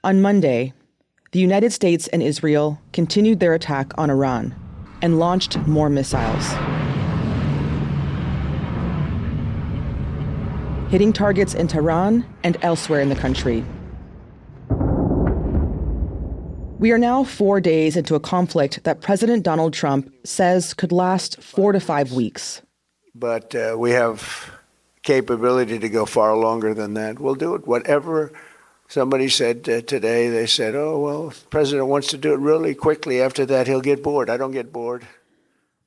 On Monday, the United States and Israel continued their attack on Iran and launched more missiles, hitting targets in Tehran and elsewhere in the country. We are now 4 days into a conflict that President Donald Trump says could last 4 to 5 weeks. But we have capability to go far longer than that. We'll do it. Whatever somebody said today, they said, oh, well, if the president wants to do it really quickly. After that, he'll get bored. I don't get bored.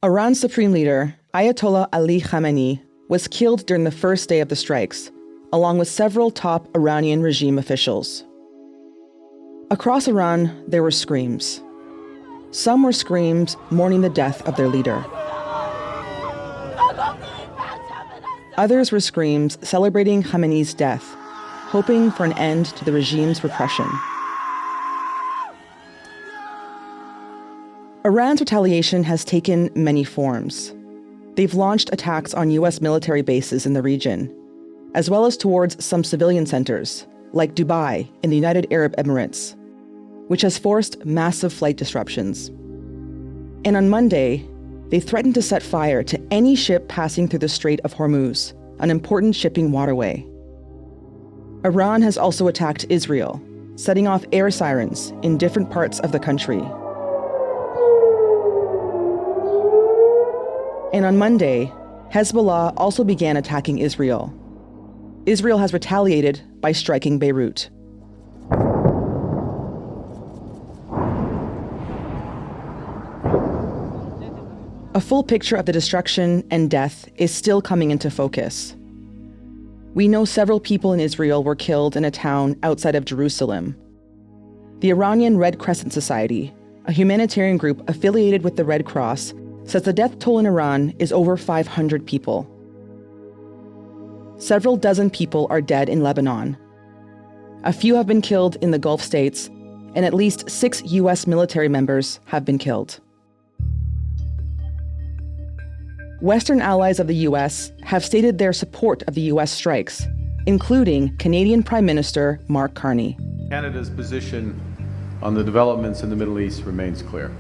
Iran's supreme leader, Ayatollah Ali Khamenei, was killed during the first day of the strikes, along with several top Iranian regime officials. Across Iran, there were screams. Some were screams mourning the death of their leader. Others were screams celebrating Khamenei's death, hoping for an end to the regime's repression. Iran's retaliation has taken many forms. They've launched attacks on U.S. military bases in the region, as well as towards some civilian centers, like Dubai in the United Arab Emirates, which has forced massive flight disruptions. And on Monday, they threatened to set fire to any ship passing through the Strait of Hormuz, an important shipping waterway. Iran has also attacked Israel, setting off air sirens in different parts of the country. And on Monday, Hezbollah also began attacking Israel. Israel has retaliated by striking Beirut. A full picture of the destruction and death is still coming into focus. We know several people in Israel were killed in a town outside of Jerusalem. The Iranian Red Crescent Society, a humanitarian group affiliated with the Red Cross, says the death toll in Iran is over 500 people. Several dozen people are dead in Lebanon. A few have been killed in the Gulf states, and at least 6 U.S. military members have been killed. Western allies of the U.S. have stated their support of the U.S. strikes, including Canadian Prime Minister Mark Carney. Canada's position on the developments in the Middle East remains clear.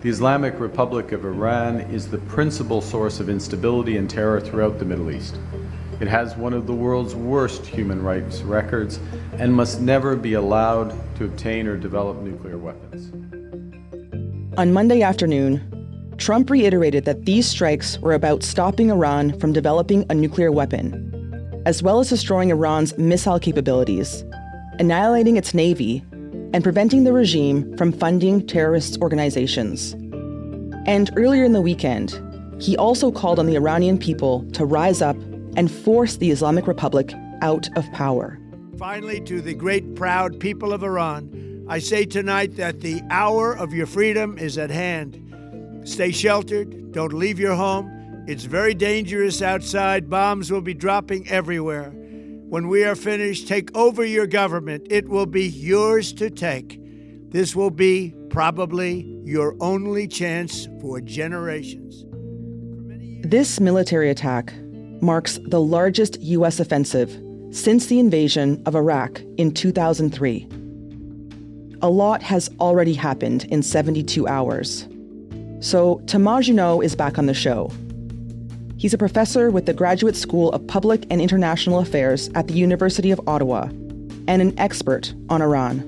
The Islamic Republic of Iran is the principal source of instability and terror throughout the Middle East. It has one of the world's worst human rights records and must never be allowed to obtain or develop nuclear weapons. On Monday afternoon, Trump reiterated that these strikes were about stopping Iran from developing a nuclear weapon, as well as destroying Iran's missile capabilities, annihilating its navy, and preventing the regime from funding terrorist organizations. And earlier in the weekend, he also called on the Iranian people to rise up and force the Islamic Republic out of power. Finally, to the great, proud people of Iran, I say tonight that the hour of your freedom is at hand. Stay sheltered. Don't leave your home. It's very dangerous outside. Bombs will be dropping everywhere. When we are finished, take over your government. It will be yours to take. This will be probably your only chance for generations. This military attack marks the largest U.S. offensive since the invasion of Iraq in 2003. A lot has already happened in 72 hours. So Juneau is back on the show. He's a professor with the Graduate School of Public and International Affairs at the University of Ottawa and an expert on Iran.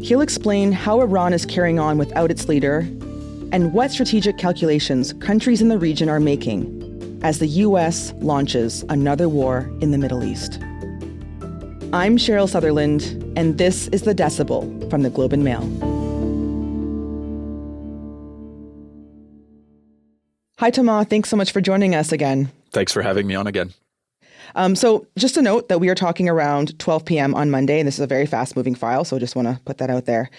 He'll explain how Iran is carrying on without its leader and what strategic calculations countries in the region are making as the U.S. launches another war in the Middle East. I'm Cheryl Sutherland, and this is the Decibel from the Globe and Mail. Hi, Thomas. Thanks so much for joining us again. Thanks for having me on again. So just a note that we are talking around 12 p.m. on Monday, and this is a very fast-moving file, so I just want to put that out there.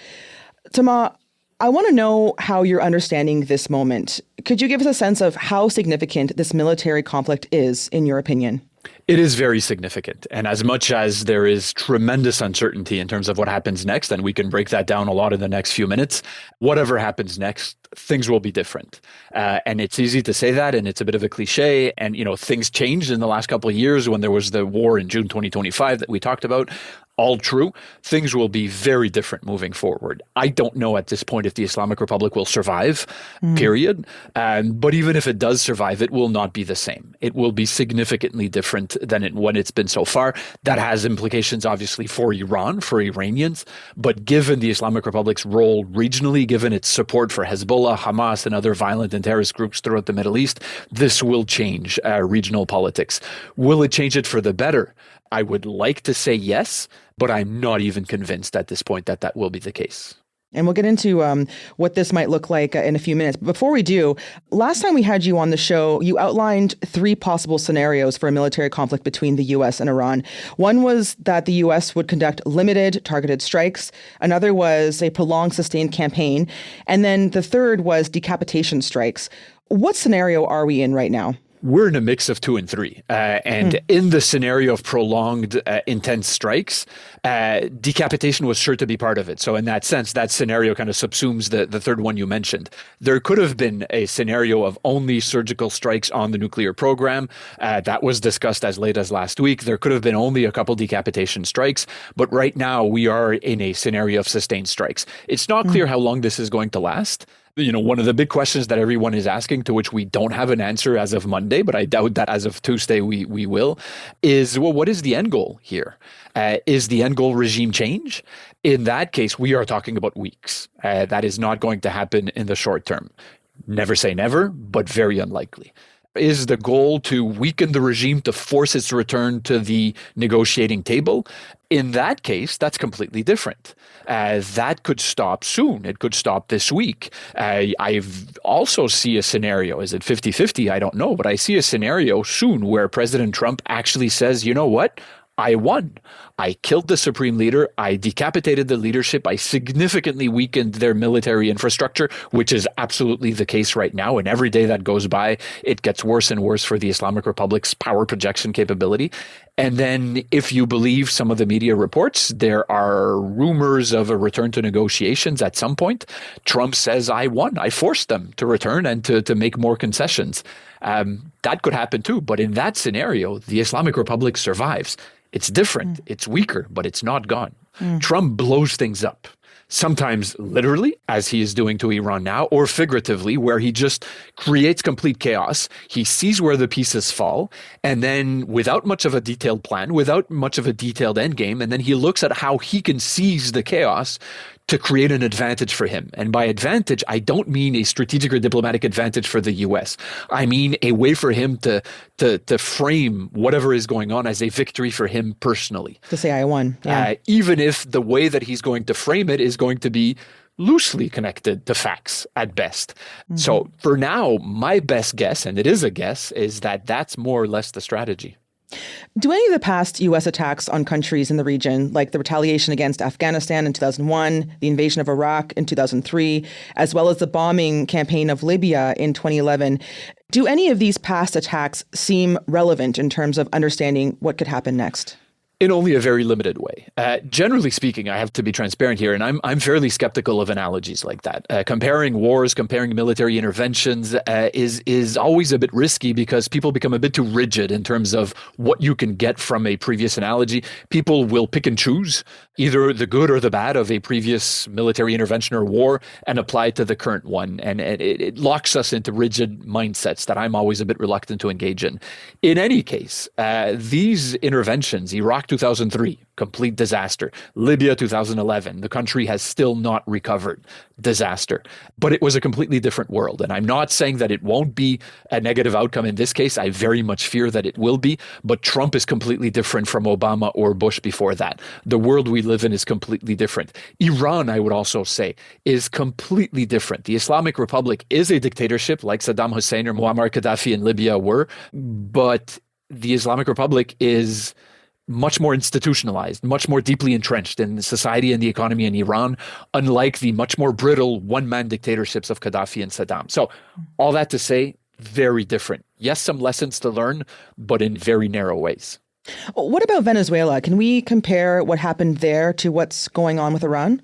Thomas, I want to know how you're understanding this moment. Could you give us a sense of how significant this military conflict is, in your opinion? It is very significant. And as much as there is tremendous uncertainty in terms of what happens next, and we can break that down a lot in the next few minutes, whatever happens next, things will be different. And it's easy to say that, and it's a bit of a cliche. And, things changed in the last couple of years when there was the war in June 2025 that we talked about. All true. Things will be very different moving forward. I don't know at this point if the Islamic Republic will survive, period. But even if it does survive, it will not be the same. It will be significantly different than when it's been so far. That has implications, obviously, for Iran, for Iranians. But given the Islamic Republic's role regionally, given its support for Hezbollah, Hamas, and other violent and terrorist groups throughout the Middle East, this will change regional politics. Will it change it for the better? I would like to say yes, but I'm not even convinced at this point that will be the case. And we'll get into what this might look like in a few minutes. But before we do, last time we had you on the show, you outlined 3 possible scenarios for a military conflict between the U.S. and Iran. One was that the U.S. would conduct limited targeted strikes. Another was a prolonged sustained campaign. And then the third was decapitation strikes. What scenario are we in right now? We're in a mix of 2 and 3. And in the scenario of prolonged, intense strikes, decapitation was sure to be part of it. So in that sense, that scenario kind of subsumes the third one you mentioned. There could have been a scenario of only surgical strikes on the nuclear program. That was discussed as late as last week. There could have been only a couple decapitation strikes. But right now, we are in a scenario of sustained strikes. It's not clear how long this is going to last. One of the big questions that everyone is asking, to which we don't have an answer as of Monday, but I doubt that as of Tuesday we will, is, well, what is the end goal here? Is the end goal regime change? In that case, we are talking about weeks. That is not going to happen in the short term. Never say never, but very unlikely. Is the goal to weaken the regime to force its return to the negotiating table? In that case, that's completely different. That could stop soon. It could stop this week. I also see a scenario. Is it 50-50? I don't know. But I see a scenario soon where President Trump actually says, you know what? I won. I killed the supreme leader. I decapitated the leadership. I significantly weakened their military infrastructure, which is absolutely the case right now. And every day that goes by, it gets worse and worse for the Islamic Republic's power projection capability. And then if you believe some of the media reports, there are rumors of a return to negotiations at some point. Trump says, I won. I forced them to return and to make more concessions. That could happen too. But in that scenario, the Islamic Republic survives. It's different. It's weaker, but it's not gone. Trump blows things up. Sometimes literally, as he is doing to Iran now, or figuratively, where he just creates complete chaos. He sees where the pieces fall, and then without much of a detailed plan, without much of a detailed endgame, and then he looks at how he can seize the chaos to create an advantage for him. And by advantage, I don't mean a strategic or diplomatic advantage for the U.S. I mean a way for him to frame whatever is going on as a victory for him personally. To say I won. Yeah. Even if the way that he's going to frame it is going to be loosely connected to facts at best. So for now, my best guess, and it is a guess, is that that's more or less the strategy. Do any of the past U.S. attacks on countries in the region, like the retaliation against Afghanistan in 2001, the invasion of Iraq in 2003, as well as the bombing campaign of Libya in 2011, do any of these past attacks seem relevant in terms of understanding what could happen next? In only a very limited way. Generally speaking, I have to be transparent here, and I'm fairly skeptical of analogies like that. Comparing wars, comparing military interventions is always a bit risky because people become a bit too rigid in terms of what you can get from a previous analogy. People will pick and choose either the good or the bad of a previous military intervention or war and apply it to the current one. And it locks us into rigid mindsets that I'm always a bit reluctant to engage in. In any case, these interventions, Iraq 2003, complete disaster. Libya 2011, the country has still not recovered. Disaster. But it was a completely different world. And I'm not saying that it won't be a negative outcome in this case. I very much fear that it will be. But Trump is completely different from Obama or Bush before that. The world we live in is completely different. Iran, I would also say, is completely different. The Islamic Republic is a dictatorship like Saddam Hussein or Muammar Gaddafi in Libya were. But the Islamic Republic is much more institutionalized, much more deeply entrenched in society and the economy in Iran, unlike the much more brittle one-man dictatorships of Gaddafi and Saddam. So all that to say, very different. Yes, some lessons to learn, but in very narrow ways. What about Venezuela? Can we compare what happened there to what's going on with Iran?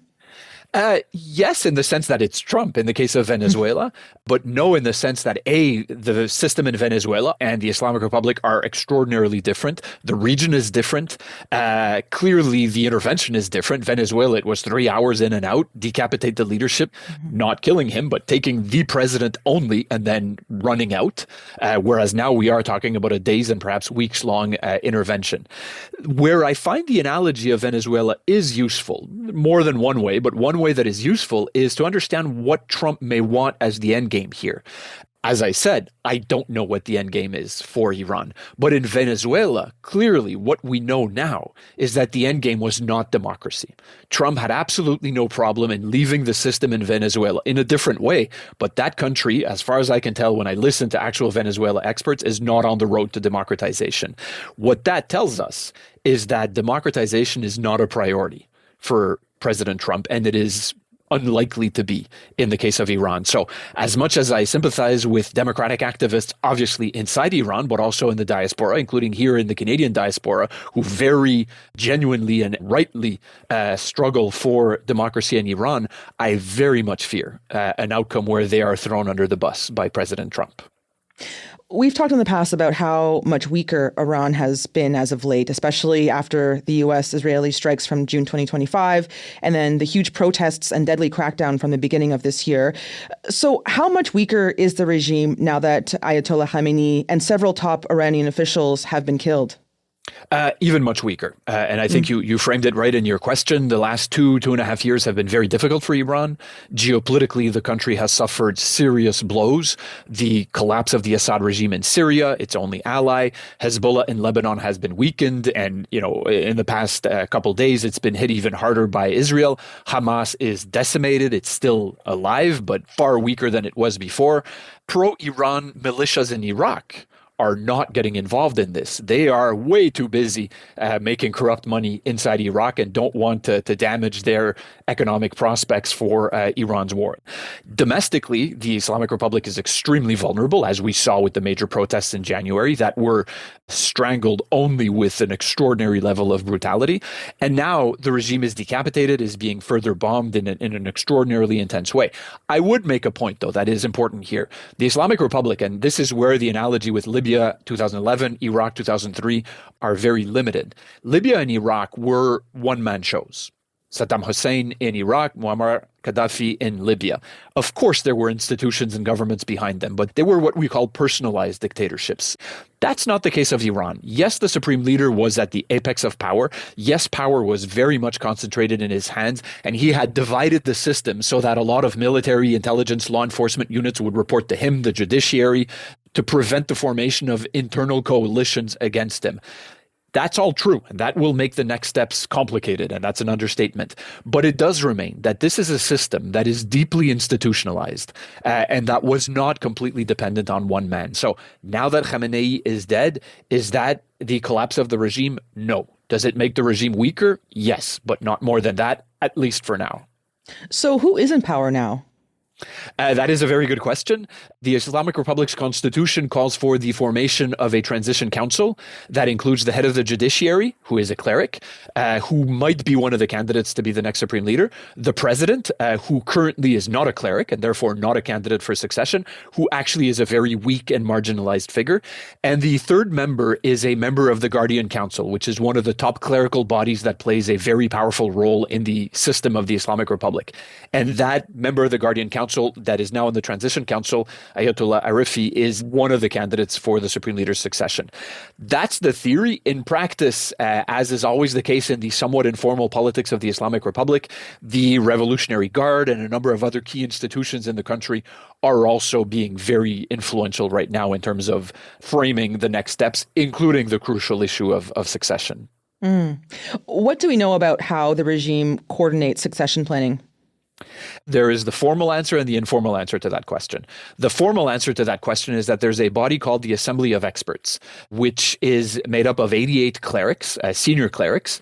Yes, in the sense that it's Trump in the case of Venezuela, but no in the sense that the system in Venezuela and the Islamic Republic are extraordinarily different. The region is different. Clearly, the intervention is different. Venezuela, it was 3 hours in and out, decapitate the leadership, not killing him, but taking the president only and then running out. Whereas now we are talking about a days and perhaps weeks-long intervention. Where I find the analogy of Venezuela is useful, more than one way, but one way that is useful is to understand what Trump may want as the end game here. As I said, I don't know what the end game is for Iran. But in Venezuela, clearly what we know now is that the end game was not democracy. Trump had absolutely no problem in leaving the system in Venezuela in a different way. But that country, as far as I can tell when I listen to actual Venezuela experts, is not on the road to democratization. What that tells us is that democratization is not a priority for President Trump, and it is unlikely to be in the case of Iran. So as much as I sympathize with democratic activists, obviously inside Iran, but also in the diaspora, including here in the Canadian diaspora, who very genuinely and rightly struggle for democracy in Iran, I very much fear an outcome where they are thrown under the bus by President Trump. We've talked in the past about how much weaker Iran has been as of late, especially after the U.S. Israeli strikes from June 2025, and then the huge protests and deadly crackdown from the beginning of this year. So how much weaker is the regime now that Ayatollah Khamenei and several top Iranian officials have been killed? Even much weaker. And I think you framed it right in your question. The last 2.5 years have been very difficult for Iran. Geopolitically, the country has suffered serious blows. The collapse of the Assad regime in Syria, its only ally, Hezbollah in Lebanon has been weakened. And, in the past couple days, it's been hit even harder by Israel. Hamas is decimated. It's still alive, but far weaker than it was before. Pro-Iran militias in Iraq are not getting involved in this. They are way too busy making corrupt money inside Iraq and don't want to damage their economic prospects for Iran's war. Domestically, the Islamic Republic is extremely vulnerable, as we saw with the major protests in January that were strangled only with an extraordinary level of brutality. And now the regime is decapitated, is being further bombed in an extraordinarily intense way. I would make a point, though, that is important here. The Islamic Republic, and this is where the analogy with Libya 2011, Iraq 2003 are very limited. Libya and Iraq were one-man shows. Saddam Hussein in Iraq, Muammar Gaddafi in Libya. Of course, there were institutions and governments behind them, but they were what we call personalized dictatorships. That's not the case of Iran. Yes, the supreme leader was at the apex of power. Yes, power was very much concentrated in his hands, and he had divided the system so that a lot of military, intelligence, law enforcement units would report to him, the judiciary, to prevent the formation of internal coalitions against him. That's all true, and that will make the next steps complicated, and that's an understatement. But it does remain that this is a system that is deeply institutionalized and that was not completely dependent on one man. So now that Khamenei is dead, is that the collapse of the regime? No. Does it make the regime weaker? Yes, but not more than that, at least for now. So who is in power now? That is a very good question. The Islamic Republic's constitution calls for the formation of a transition council that includes the head of the judiciary, who is a cleric, who might be one of the candidates to be the next supreme leader, the president, who currently is not a cleric and therefore not a candidate for succession, who actually is a very weak and marginalized figure. And the third member is a member of the Guardian Council, which is one of the top clerical bodies that plays a very powerful role in the system of the Islamic Republic. And that member of the Guardian Council that is now in the Transition Council, Ayatollah Arifi, is one of the candidates for the Supreme Leader's succession. That's the theory. In practice, as is always the case in the somewhat informal politics of the Islamic Republic, the Revolutionary Guard and a number of other key institutions in the country are also being very influential right now in terms of framing the next steps, including the crucial issue of succession. What do we know about how the regime coordinates succession planning? There is the formal answer and the informal answer to that question. The formal answer to that question is that there's a body called the Assembly of Experts, which is made up of 88 clerics, senior clerics,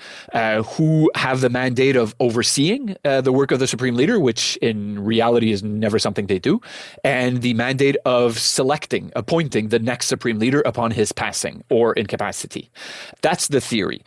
who have the mandate of overseeing the work of the Supreme Leader, which in reality is never something they do, and the mandate of appointing the next Supreme Leader upon his passing or incapacity. That's the theory.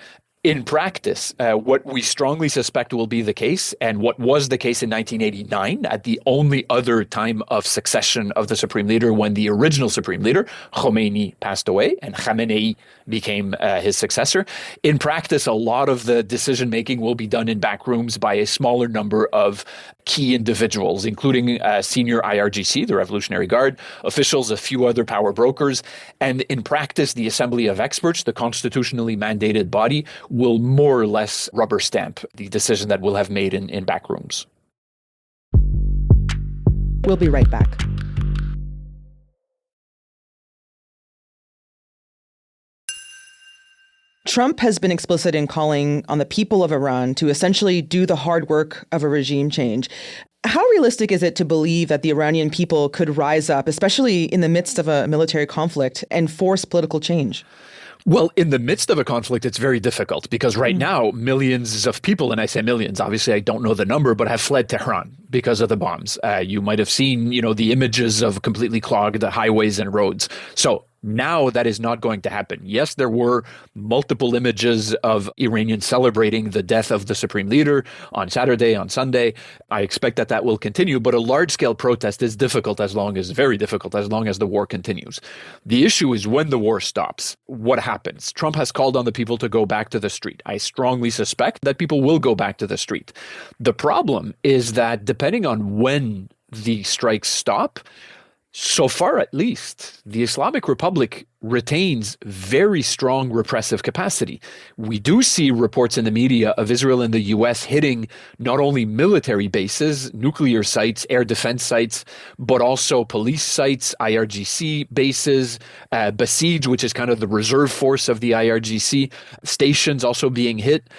In practice, what we strongly suspect will be the case, and what was the case in 1989, at the only other time of succession of the supreme leader when the original supreme leader, Khomeini, passed away and Khamenei became his successor. In practice, a lot of the decision-making will be done in back rooms by a smaller number of key individuals, including senior IRGC, the Revolutionary Guard, officials, a few other power brokers. And in practice, the Assembly of Experts, the constitutionally mandated body, will more or less rubber stamp the decision that we'll have made in back rooms. We'll be right back. Trump has been explicit in calling on the people of Iran to essentially do the hard work of a regime change. How realistic is it to believe that the Iranian people could rise up, especially in the midst of a military conflict, and force political change? Well, in the midst of a conflict, it's very difficult because right now, millions of people, and I say millions, obviously I don't know the number, but have fled Tehran because of the bombs. You might have seen, the images of completely clogged highways and roads. So now that is not going to happen. Yes, there were multiple images of Iranians celebrating the death of the supreme leader on Saturday, on Sunday. I expect that will continue, but a large-scale protest is very difficult as long as the war continues. The issue is when the war stops, what happens? Trump has called on the people to go back to the street. I strongly suspect that people will go back to the street. The problem is that depending on when the strikes stop, so far, at least, the Islamic Republic retains very strong repressive capacity. We do see reports in the media of Israel and the U.S. hitting not only military bases, nuclear sites, air defense sites, but also police sites, IRGC bases, Basij, which is kind of the reserve force of the IRGC, stations also being hit.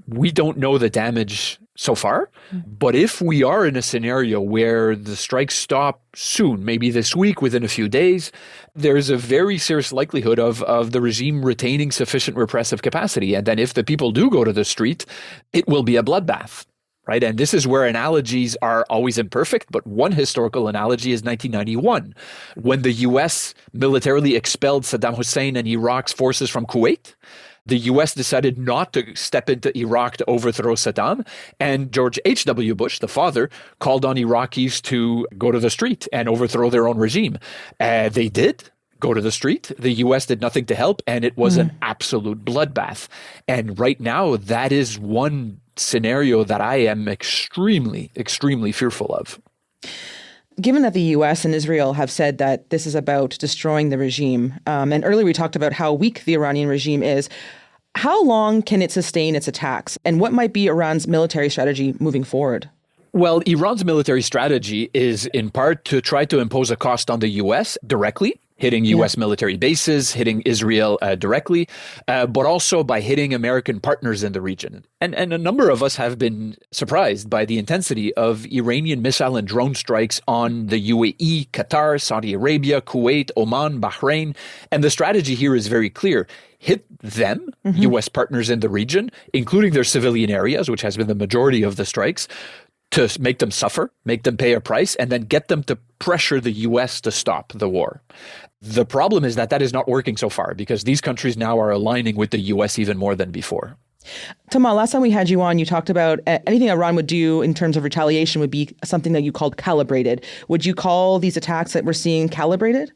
We don't know the damage so far, but if we are in a scenario where the strikes stop soon, maybe this week, within a few days, there's a very serious likelihood of the regime retaining sufficient repressive capacity. And then if the people do go to the street, it will be a bloodbath. Right. And this is where analogies are always imperfect. But one historical analogy is 1991, when the U.S. militarily expelled Saddam Hussein and Iraq's forces from Kuwait. The U.S. decided not to step into Iraq to overthrow Saddam, and George H.W. Bush, the father, called on Iraqis to go to the street and overthrow their own regime. They did go to the street. The U.S. did nothing to help, and it was an absolute bloodbath. And right now, that is one scenario that I am extremely, extremely fearful of. Given that the U.S. and Israel have said that this is about destroying the regime, and earlier we talked about how weak the Iranian regime is, how long can it sustain its attacks? And what might be Iran's military strategy moving forward? Well, Iran's military strategy is in part to try to impose a cost on the U.S. directly, hitting U.S. military bases, hitting Israel directly, but also by hitting American partners in the region. And a number of us have been surprised by the intensity of Iranian missile and drone strikes on the UAE, Qatar, Saudi Arabia, Kuwait, Oman, Bahrain. And the strategy here is very clear. Hit them, U.S. partners in the region, including their civilian areas, which has been the majority of the strikes, to make them suffer, make them pay a price, and then get them to pressure the U.S. to stop the war. The problem is that is not working so far because these countries now are aligning with the U.S. even more than before. Tamal, last time we had you on, you talked about anything Iran would do in terms of retaliation would be something that you called calibrated. Would you call these attacks that we're seeing calibrated?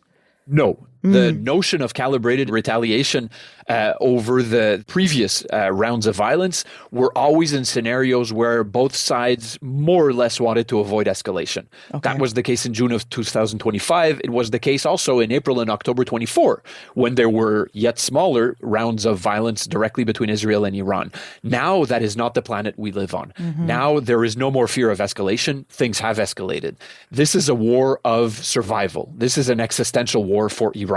No. The notion of calibrated retaliation over the previous rounds of violence were always in scenarios where both sides more or less wanted to avoid escalation. Okay. That was the case in June of 2025. It was the case also in April and October 24, when there were yet smaller rounds of violence directly between Israel and Iran. Now that is not the planet we live on. Now there is no more fear of escalation. Things have escalated. This is a war of survival. This is an existential war for Iran.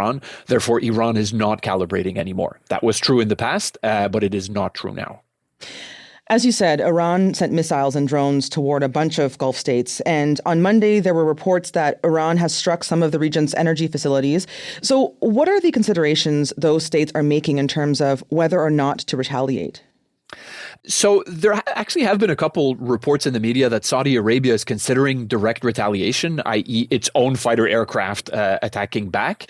Therefore, Iran is not calibrating anymore. That was true in the past, but it is not true now. As you said, Iran sent missiles and drones toward a bunch of Gulf states. And on Monday, there were reports that Iran has struck some of the region's energy facilities. So what are the considerations those states are making in terms of whether or not to retaliate? So there actually have been a couple reports in the media that Saudi Arabia is considering direct retaliation, i.e. its own fighter aircraft attacking back.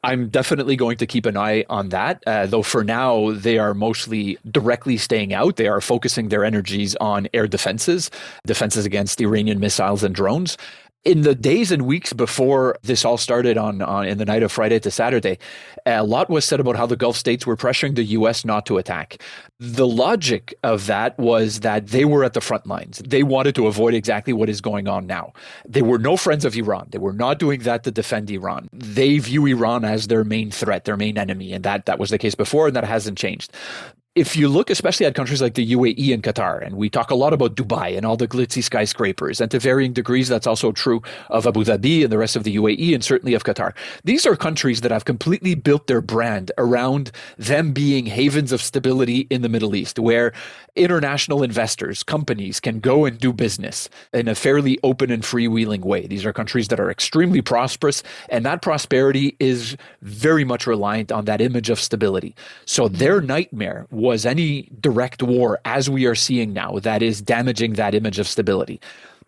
I'm definitely going to keep an eye on that, though for now, they are mostly directly staying out. They are focusing their energies on air defenses against Iranian missiles and drones. In the days and weeks before this all started on in the night of Friday to Saturday, a lot was said about how the Gulf states were pressuring the U.S. not to attack. The logic of that was that they were at the front lines. They wanted to avoid exactly what is going on now. They were no friends of Iran. They were not doing that to defend Iran. They view Iran as their main threat, their main enemy, and that was the case before, and that hasn't changed. If you look especially at countries like the UAE and Qatar, and we talk a lot about Dubai and all the glitzy skyscrapers, and to varying degrees, that's also true of Abu Dhabi and the rest of the UAE and certainly of Qatar. These are countries that have completely built their brand around them being havens of stability in the Middle East, where international investors, companies can go and do business in a fairly open and freewheeling way. These are countries that are extremely prosperous, and that prosperity is very much reliant on that image of stability. So their nightmare was any direct war, as we are seeing now, that is damaging that image of stability.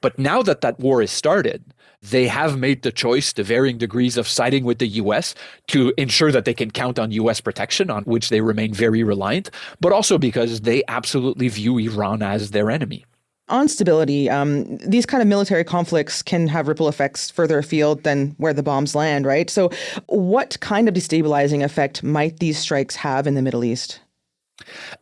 But now that that war is started, they have made the choice to varying degrees of siding with the U.S. to ensure that they can count on U.S. protection, on which they remain very reliant, but also because they absolutely view Iran as their enemy. On stability, these kind of military conflicts can have ripple effects further afield than where the bombs land, right? So what kind of destabilizing effect might these strikes have in the Middle East?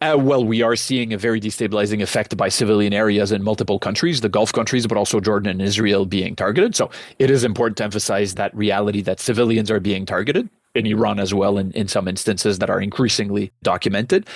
Well, we are seeing a very destabilizing effect by civilian areas in multiple countries, the Gulf countries, but also Jordan and Israel being targeted. So it is important to emphasize that reality that civilians are being targeted in Iran as well, in some instances that are increasingly documented.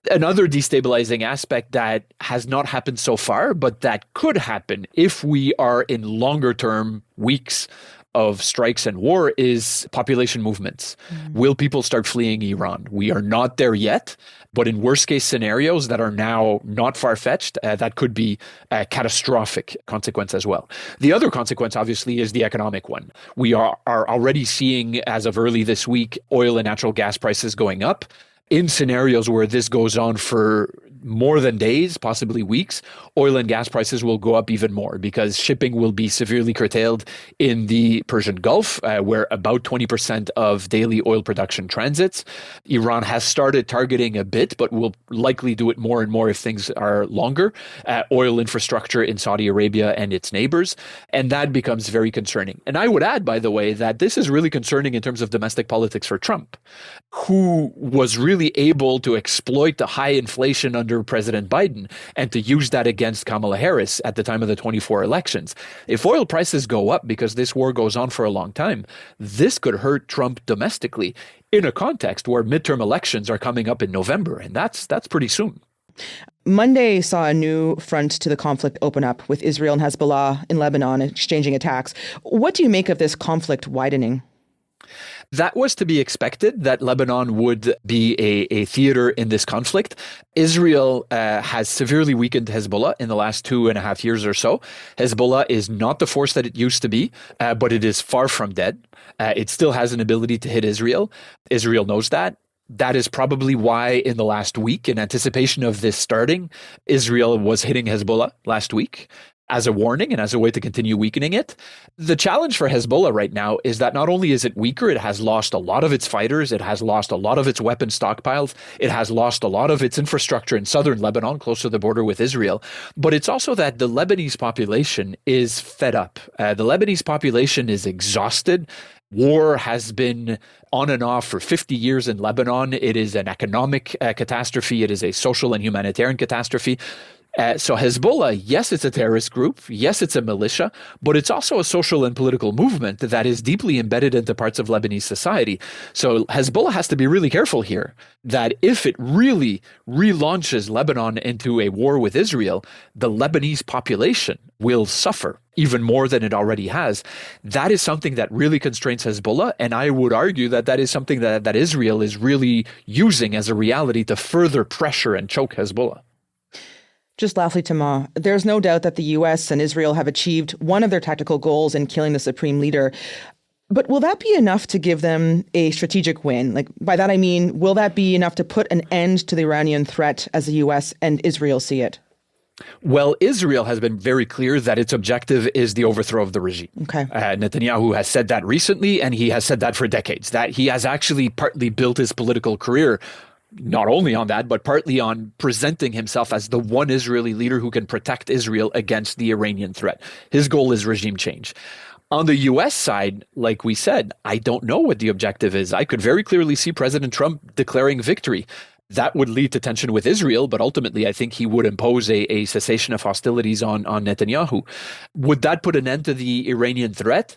Another destabilizing aspect that has not happened so far, but that could happen if we are in longer term weeks of strikes and war, is population movements. Will people start fleeing Iran? We are not there yet, but in worst case scenarios that are now not far-fetched, that could be a catastrophic consequence as well. The other consequence, obviously, is the economic one. We are already seeing, as of early this week, oil and natural gas prices going up. In scenarios where this goes on for more than days, possibly weeks, oil and gas prices will go up even more because shipping will be severely curtailed in the Persian Gulf, where about 20% of daily oil production transits. Iran has started targeting a bit, but will likely do it more and more if things are longer. Oil infrastructure in Saudi Arabia and its neighbors. And that becomes very concerning. And I would add, by the way, that this is really concerning in terms of domestic politics for Trump, who was really able to exploit the high inflation under President Biden and to use that against Kamala Harris at the time of the 24 elections. If oil prices go up because this war goes on for a long time, this could hurt Trump domestically in a context where midterm elections are coming up in November, and that's pretty soon. Monday saw a new front to the conflict open up with Israel and Hezbollah in Lebanon exchanging attacks. What do you make of this conflict widening? That was to be expected, that Lebanon would be a theater in this conflict. Israel has severely weakened Hezbollah in the last 2.5 years or so. Hezbollah is not the force that it used to be, but it is far from dead. It still has an ability to hit Israel. Israel knows that. That is probably why in the last week, in anticipation of this starting, Israel was hitting Hezbollah last week as a warning and as a way to continue weakening it. The challenge for Hezbollah right now is that not only is it weaker, it has lost a lot of its fighters, it has lost a lot of its weapon stockpiles, it has lost a lot of its infrastructure in southern Lebanon, close to the border with Israel, but it's also that the Lebanese population is fed up. The Lebanese population is exhausted. War has been on and off for 50 years in Lebanon. It is an economic catastrophe. It is a social and humanitarian catastrophe. So Hezbollah, yes, it's a terrorist group. Yes, it's a militia, but it's also a social and political movement that is deeply embedded into parts of Lebanese society. So Hezbollah has to be really careful here that if it really relaunches Lebanon into a war with Israel, the Lebanese population will suffer even more than it already has. That is something that really constrains Hezbollah. And I would argue that that is something that Israel is really using as a reality to further pressure and choke Hezbollah. Just lastly, Thomas, there's no doubt that the U.S. and Israel have achieved one of their tactical goals in killing the supreme leader. But will that be enough to give them a strategic win? Like, by that I mean, will that be enough to put an end to the Iranian threat as the U.S. and Israel see it? Well, Israel has been very clear that its objective is the overthrow of the regime. Okay. Netanyahu has said that recently, and he has said that for decades, that he has actually partly built his political career not only on that, but partly on presenting himself as the one Israeli leader who can protect Israel against the Iranian threat. His goal is regime change. On the U.S. side, like we said, I don't know what the objective is. I could very clearly see President Trump declaring victory. That would lead to tension with Israel, but ultimately I think he would impose a cessation of hostilities on Netanyahu. Would that put an end to the Iranian threat?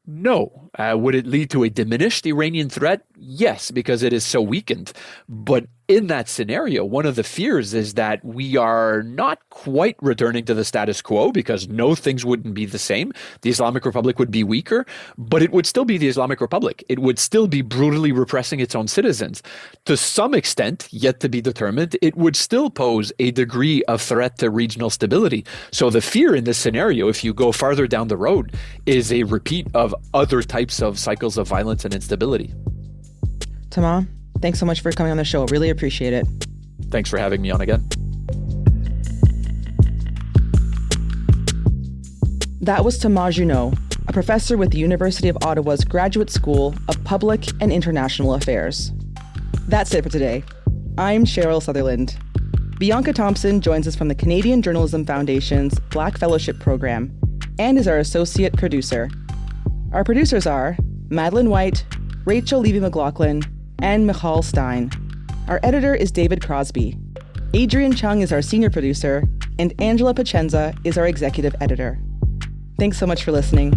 No. Would it lead to a diminished Iranian threat? Yes, because it is so weakened. But in that scenario, one of the fears is that we are not quite returning to the status quo, because no, things wouldn't be the same. The Islamic Republic would be weaker, but it would still be the Islamic Republic. It would still be brutally repressing its own citizens. To some extent, yet to be determined, it would still pose a degree of threat to regional stability. So the fear in this scenario, if you go farther down the road, is a repeat of other types of cycles of violence and instability. Tamar, thanks so much for coming on the show. Really appreciate it. Thanks for having me on again. That was Tamar Juneau, a professor with the University of Ottawa's Graduate School of Public and International Affairs. That's it for today. I'm Cheryl Sutherland. Bianca Thompson joins us from the Canadian Journalism Foundation's Black Fellowship Program and is our associate producer. Our producers are Madeline White, Rachel Levy-McLaughlin, and Michal Stein. Our editor is David Crosby. Adrian Chung is our senior producer, and Angela Pacenza is our executive editor. Thanks so much for listening.